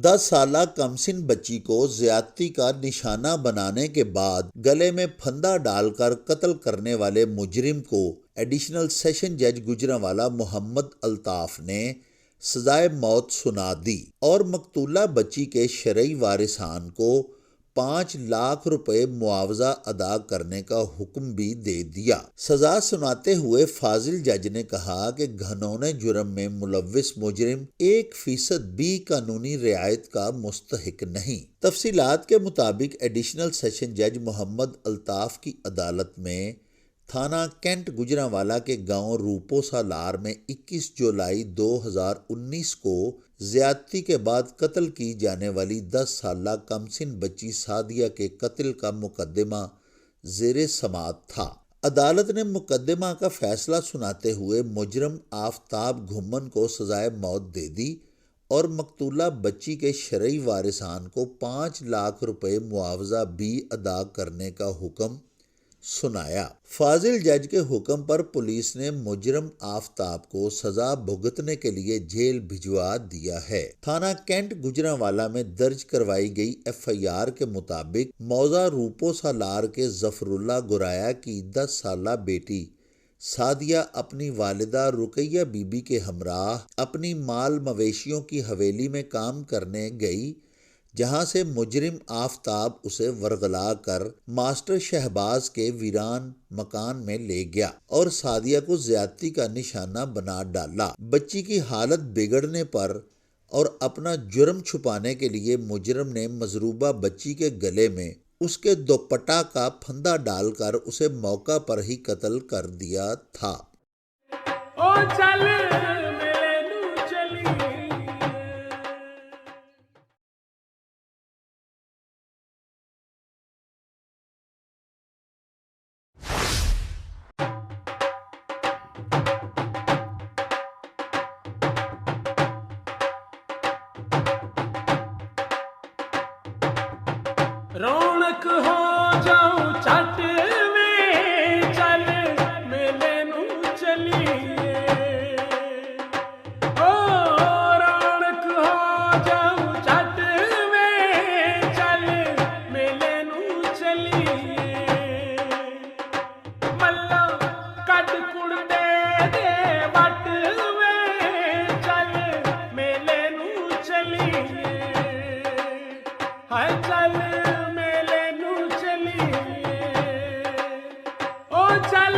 10 سالہ کمسن بچی کو زیادتی کا نشانہ بنانے کے بعد گلے میں پھندا ڈال کر قتل کرنے والے مجرم کو ایڈیشنل سیشن جج گوجرانوالہ محمد الطاف نے سزائے موت سنا دی اور مقتولہ بچی کے شرعی وارثان کو 5 لاکھ روپے معاوضہ ادا کرنے کا حکم بھی دے دیا۔ سزا سناتے ہوئے فاضل جج نے کہا کہ گھنونے جرم میں ملوث مجرم 1% بھی قانونی رعایت کا مستحق نہیں۔ تفصیلات کے مطابق ایڈیشنل سیشن جج محمد الطاف کی عدالت میں تھانہ کینٹ گوجرانوالہ کے گاؤں روپو سالار میں 21 جولائی 2019 کو زیادتی کے بعد قتل کی جانے والی 10 سالہ کمسن بچی سعدیہ کے قتل کا مقدمہ زیر سماعت تھا۔ عدالت نے مقدمہ کا فیصلہ سناتے ہوئے مجرم آفتاب گھمن کو سزائے موت دے دی اور مقتولہ بچی کے شرعی وارثان کو 5 لاکھ روپے معاوضہ بھی ادا کرنے کا حکم سنایا۔ فاضل جج کے حکم پر پولیس نے مجرم آفتاب کو سزا بھگتنے کے لیے جیل بھجوا دیا ہے۔ تھانہ کینٹ گوجرانوالہ میں درج کروائی گئی FIR کے مطابق موضع روپو سالار کے ظفر اللہ گرایا کی 10 سالہ بیٹی سعدیہ اپنی والدہ رقیہ بی بی کے ہمراہ اپنی مال مویشیوں کی حویلی میں کام کرنے گئی، جہاں سے مجرم آفتاب اسے ورغلا کر ماسٹر شہباز کے ویران مکان میں لے گیا اور سعدیہ کو زیادتی کا نشانہ بنا ڈالا۔ بچی کی حالت بگڑنے پر اور اپنا جرم چھپانے کے لیے مجرم نے مضروبہ بچی کے گلے میں اس کے دوپٹہ کا پھندا ڈال کر اسے موقع پر ہی قتل کر دیا تھا۔ رونق ہو جاؤں چٹ میں چل میلے نو چلیے، او رونق ہو جاؤں چٹ میں چل میلے نو چلیے، ملا کٹ کڑ دے وٹ میں چل میلے نو چلیے، ہائے چل چل